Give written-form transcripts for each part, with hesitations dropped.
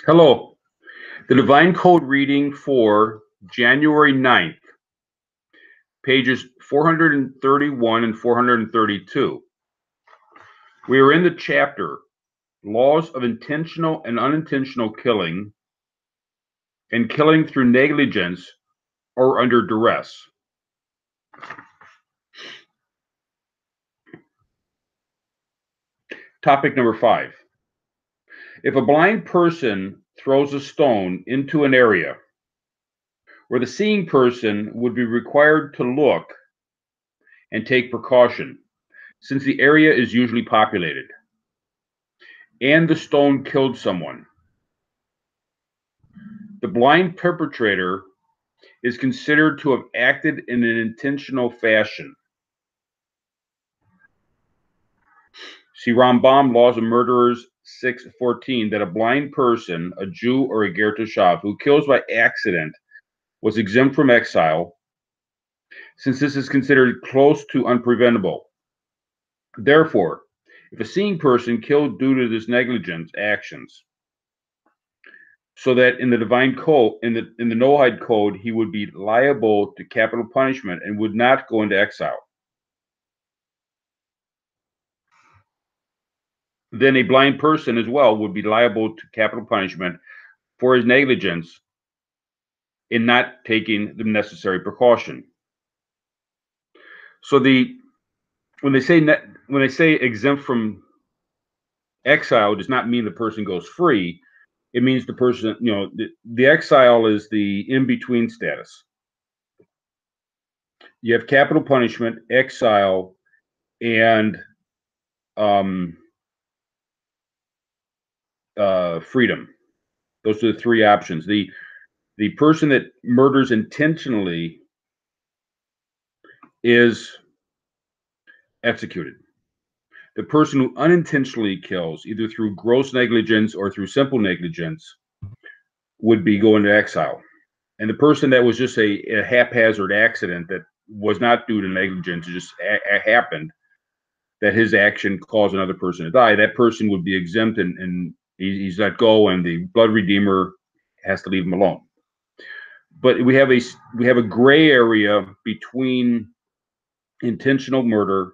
Hello. The Divine Code reading for January 9th, pages 431 and 432. We are in the chapter Laws of Intentional and Unintentional Killing and Killing Through Negligence or Under Duress. Topic number 5. If a blind person throws a stone into an area where the seeing person would be required to look and take precaution, since the area is usually populated, and the stone killed someone, the blind perpetrator is considered to have acted in an intentional fashion. See Rambam, Laws of Murderers 6:14, that a blind person, a Jew or a ger toshav, who kills by accident was exempt from exile, since this is considered close to unpreventable. Therefore, if a seeing person killed due to this negligence actions, so that in the divine code, in the Noahide code, he would be liable to capital punishment and would not go into exile, then a blind person as well would be liable to capital punishment for his negligence in not taking the necessary precaution. So when they say exempt from exile, does not mean the person goes free. It means the person, the exile is the in-between status. You have capital punishment, exile, and freedom. Those are the three options. The person that murders intentionally is executed. The person who unintentionally kills, either through gross negligence or through simple negligence, would be going to exile. And the person that was just a haphazard accident that was not due to negligence, it just happened, that his action caused another person to die, that person would be exempt and he's let go, and the blood redeemer has to leave him alone. But we have a gray area between intentional murder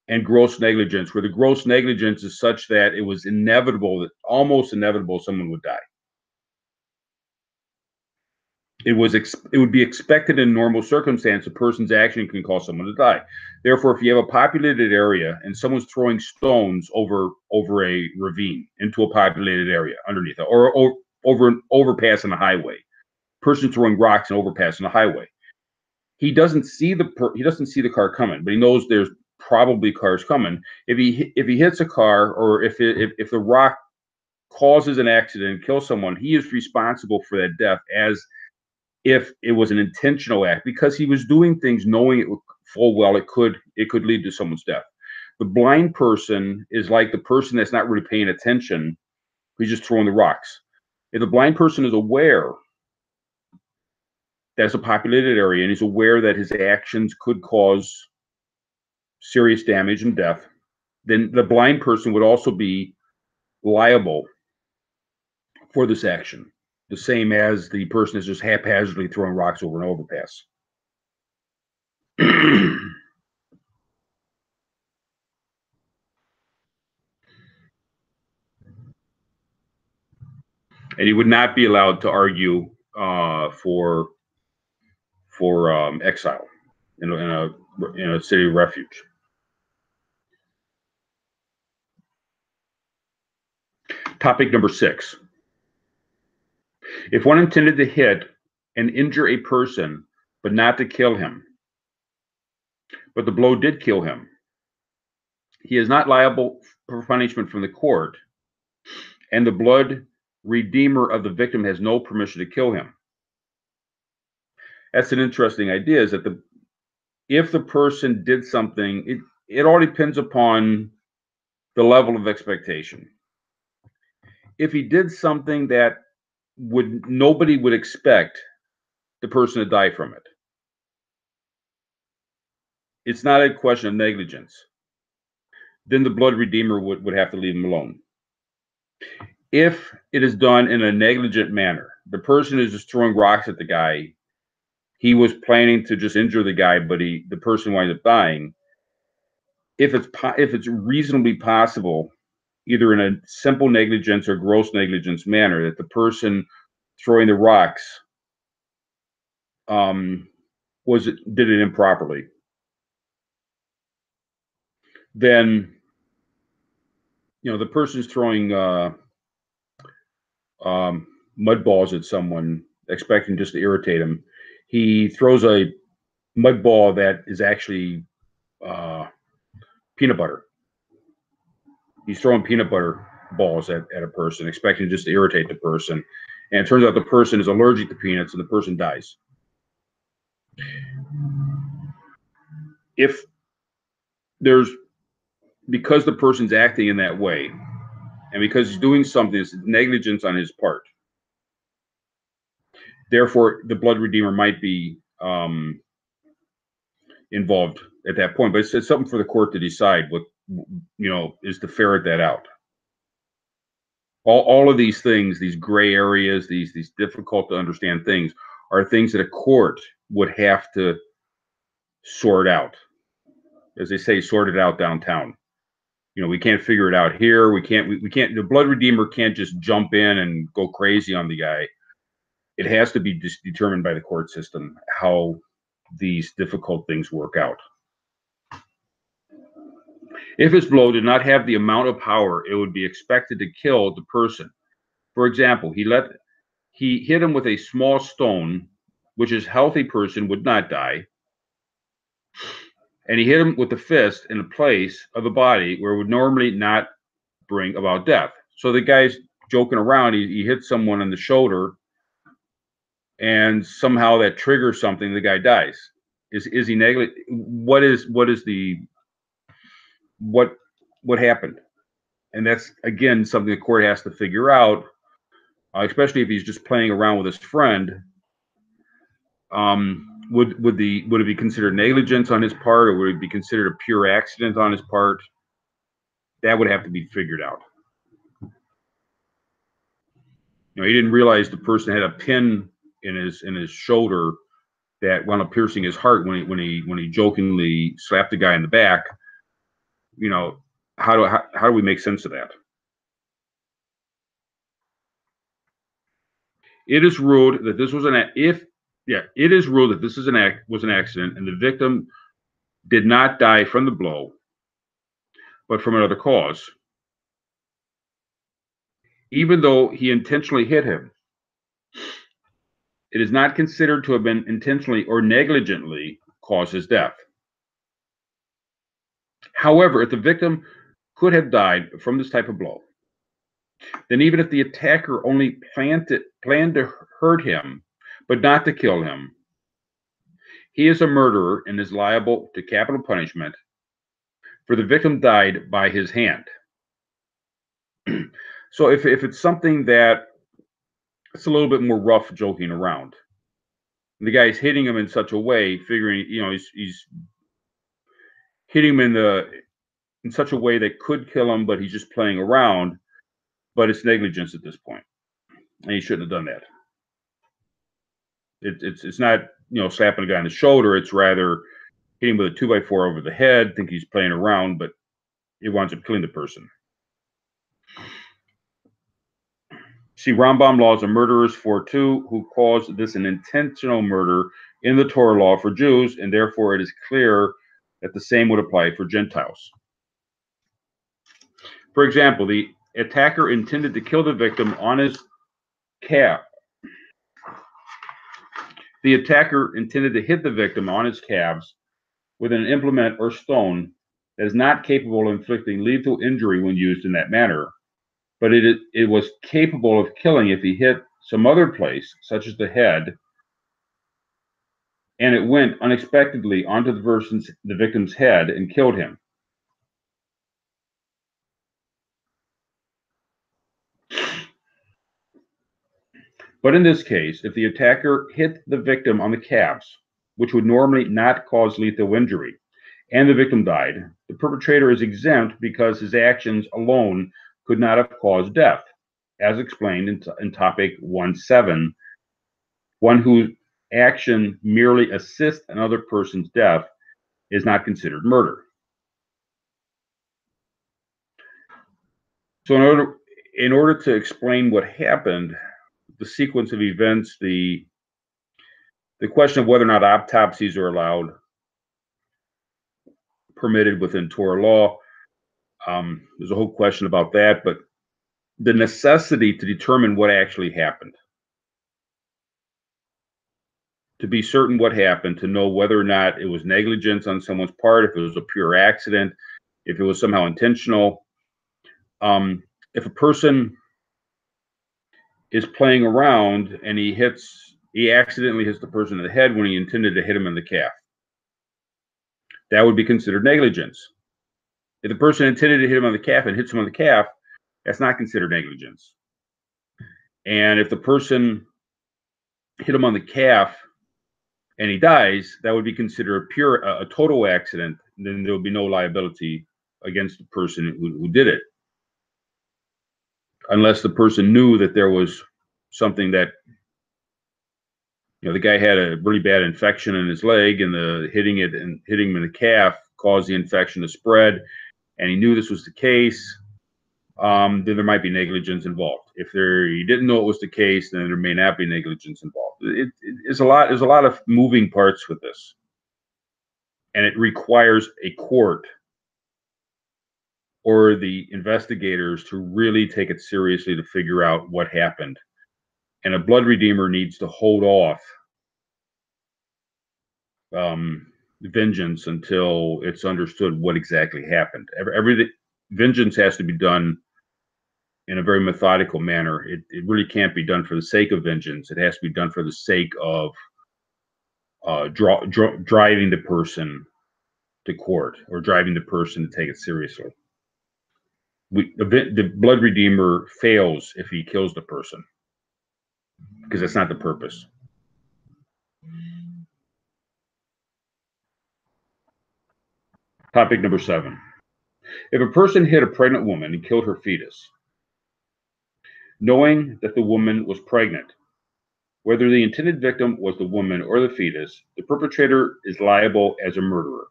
and gross negligence, where the gross negligence is such that it was inevitable, almost inevitable, someone would die. It would be expected in normal circumstance a person's action can cause someone to die. Therefore, if you have a populated area and someone's throwing stones over a ravine into a populated area underneath it, or over an overpass on a highway, person throwing rocks and overpass on a highway, he doesn't see the car coming, but he knows there's probably cars coming. If he hits a car, or if the rock causes an accident and kills someone, he is responsible for that death as if it was an intentional act, because he was doing things knowing it full well it could lead to someone's death. The blind person is like the person that's not really paying attention, he's just throwing the rocks. If the blind person is aware that's a populated area and he's aware that his actions could cause serious damage and death, then the blind person would also be liable for this action, the same as the person is just haphazardly throwing rocks over an overpass. And he would not be allowed to argue for exile in a city of refuge. Topic number 6. If one intended to hit and injure a person, but not to kill him, but the blow did kill him, he is not liable for punishment from the court, and the blood redeemer of the victim has no permission to kill him. That's an interesting idea, is that if the person did something, it all depends upon the level of expectation. If he did something that nobody would expect the person to die from it, it's not a question of negligence, then the blood redeemer would have to leave him alone. If it is done in a negligent manner, the person is just throwing rocks at the guy. He was planning to just injure the guy, but the person winds up dying. If it's reasonably possible, either in a simple negligence or gross negligence manner, that the person throwing the rocks um, did it improperly, then the person's throwing mud balls at someone, expecting just to irritate him. He throws a mud ball that is actually uh, peanut butter. He's throwing peanut butter balls at a person, expecting just to irritate the person. And it turns out the person is allergic to peanuts and the person dies. If there's, because the person's acting in that way, and because he's doing something that's negligence on his part, therefore the blood redeemer might be involved at that point. But it's something for the court to decide what is to ferret that out. All of these things, these gray areas, these difficult to understand things, are things that a court would have to sort out. As they say, sort it out downtown. We can't figure it out here. We can't. The blood redeemer can't just jump in and go crazy on the guy. It has to be just determined by the court system how these difficult things work out. If his blow did not have the amount of power, it would be expected to kill the person. For example, he hit him with a small stone, which a healthy person would not die, and he hit him with a fist in a place of the body where it would normally not bring about death. So the guy's joking around. He hits someone on the shoulder, and somehow that triggers something. The guy dies. Is he negligent? What happened? And that's, again, something the court has to figure out, especially if he's just playing around with his friend. Would it be considered negligence on his part, or would it be considered a pure accident on his part? That would have to be figured out. He didn't realize the person had a pin in his shoulder that wound up piercing his heart when he jokingly slapped the guy in the back. How do we make sense of that? It is ruled that this was an accident, and the victim did not die from the blow, but from another cause. Even though he intentionally hit him, it is not considered to have been intentionally or negligently caused his death. However, if the victim could have died from this type of blow, then even if the attacker only planned to hurt him, but not to kill him, he is a murderer and is liable to capital punishment, for the victim died by his hand. So if it's something that it's a little bit more rough joking around, the guy's hitting him in such a way, figuring he's hitting him in such a way that could kill him, but he's just playing around. But it's negligence at this point, and he shouldn't have done that. It's not slapping a guy on the shoulder. It's rather hitting him with a 2x4 over the head. Think he's playing around, but it winds up killing the person. See, Rambam laws of murderers for two who caused this an intentional murder in the Torah law for Jews, and therefore it is clear that the same would apply for Gentiles. For example, the attacker intended to kill the victim on his calf. The attacker intended to hit the victim on his calves with an implement or stone that is not capable of inflicting lethal injury when used in that manner, but it was capable of killing if he hit some other place, such as the head, and it went unexpectedly onto the victim's head and killed him. But in this case, if the attacker hit the victim on the calves, which would normally not cause lethal injury, and the victim died, the perpetrator is exempt because his actions alone could not have caused death, as explained in topic 1.7, one whose action merely assists another person's death is not considered murder. So in order to explain what happened, the sequence of events, the question of whether or not autopsies are allowed, permitted within Torah law, there's a whole question about that, but the necessity to determine what actually happened, to be certain what happened, to know whether or not it was negligence on someone's part, if it was a pure accident, if it was somehow intentional. If a person is playing around and he accidentally hits the person in the head when he intended to hit him in the calf, that would be considered negligence. If the person intended to hit him on the calf and hits him on the calf, that's not considered negligence. And if the person hit him on the calf and he dies, that would be considered a total accident. Then there would be no liability against the person who did it, unless the person knew that there was something that, the guy had a really bad infection in his leg, and hitting him in the calf caused the infection to spread, and he knew this was the case. Then there might be negligence involved. If he didn't know it was the case, then there may not be negligence involved. There's a lot of moving parts with this, and it requires a court or the investigators to really take it seriously to figure out what happened. And a blood redeemer needs to hold off vengeance until it's understood what exactly happened. Vengeance has to be done in a very methodical manner. It really can't be done for the sake of vengeance. It has to be done for the sake of driving the person to court, or driving the person to take it seriously. The blood redeemer fails if he kills the person, because that's not the purpose. Topic number 7. If a person hit a pregnant woman and killed her fetus, knowing that the woman was pregnant, whether the intended victim was the woman or the fetus, the perpetrator is liable as a murderer.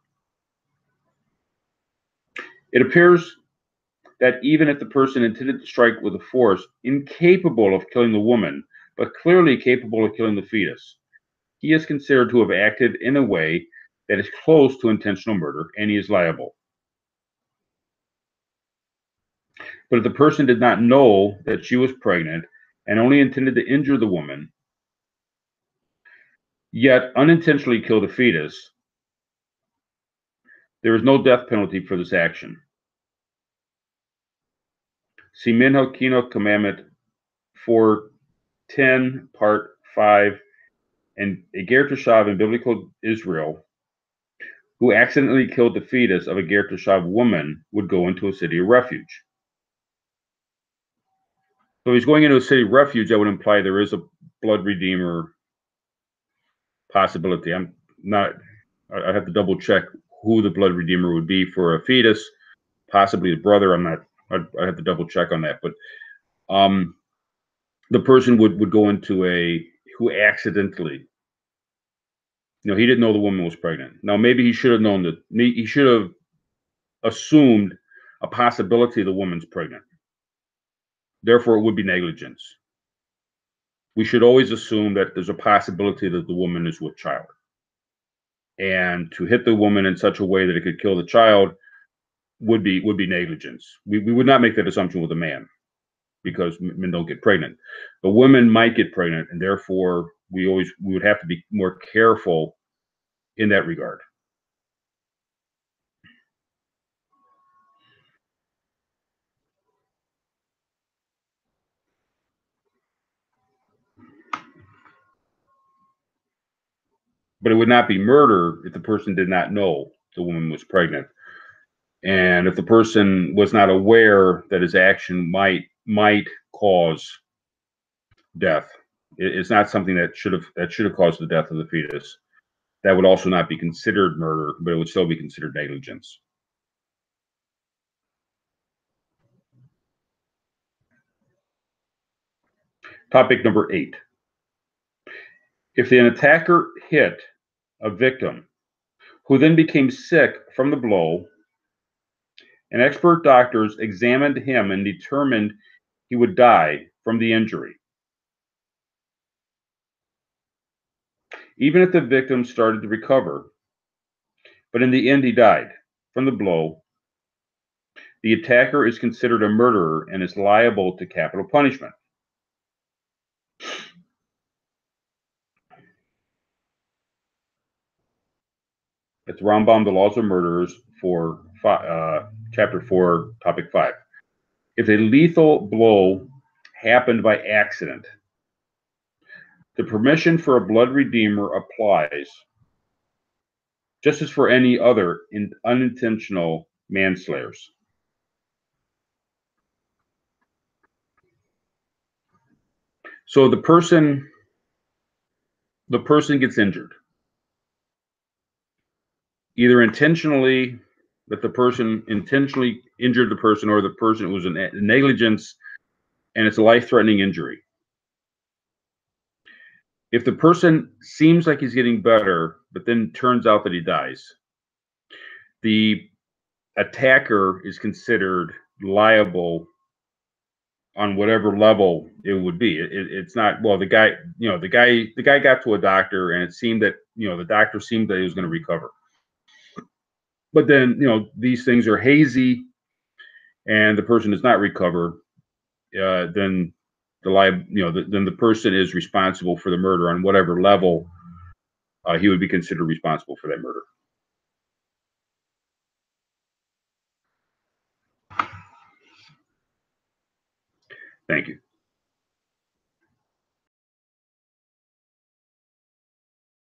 It appears that even if the person intended to strike with a force incapable of killing the woman, but clearly capable of killing the fetus, he is considered to have acted in a way that is close to intentional murder, and he is liable. But if the person did not know that she was pregnant and only intended to injure the woman, yet unintentionally killed the fetus, there is no death penalty for this action. See Minhag Kino Commandment 4:10, Part 5, and a ger toshav in biblical Israel who accidentally killed the fetus of a ger toshav woman would go into a city of refuge. So if he's going into a city of refuge, that would imply there is a blood redeemer possibility. I have to double check who the blood redeemer would be for a fetus, possibly the brother. I have to double check on that. But the person would go into who accidentally, he didn't know the woman was pregnant. Now, maybe he should have known that, he should have assumed a possibility the woman's pregnant. Therefore, it would be negligence. We should always assume that there's a possibility that the woman is with child. And to hit the woman in such a way that it could kill the child would be negligence. We would not make that assumption with a man, because men don't get pregnant. But women might get pregnant, and therefore we would have to be more careful in that regard. But it would not be murder if the person did not know the woman was pregnant, and if the person was not aware that his action might cause death. It's not something that should have caused the death of the fetus. That would also not be considered murder, but it would still be considered negligence. Topic number 8. If an attacker hit a victim who then became sick from the blow, and expert doctors examined him and determined he would die from the injury, even if the victim started to recover, but in the end he died from the blow, the attacker is considered a murderer and is liable to capital punishment. It's Rambam, The Laws of Murderers, for chapter 4, topic 5. If a lethal blow happened by accident, the permission for a blood redeemer applies, just as for any other unintentional manslayers. So the person gets injured, either intentionally, that the person intentionally injured the person, or the person was in negligence and it's a life-threatening injury. If the person seems like he's getting better, but then turns out that he dies, the attacker is considered liable on whatever level it would be. It's not, well, the guy got to a doctor and it seemed that, the doctor seemed that he was going to recover. But then, these things are hazy and the person does not recover, then then the person is responsible for the murder on whatever level he would be considered responsible for that murder. Thank you.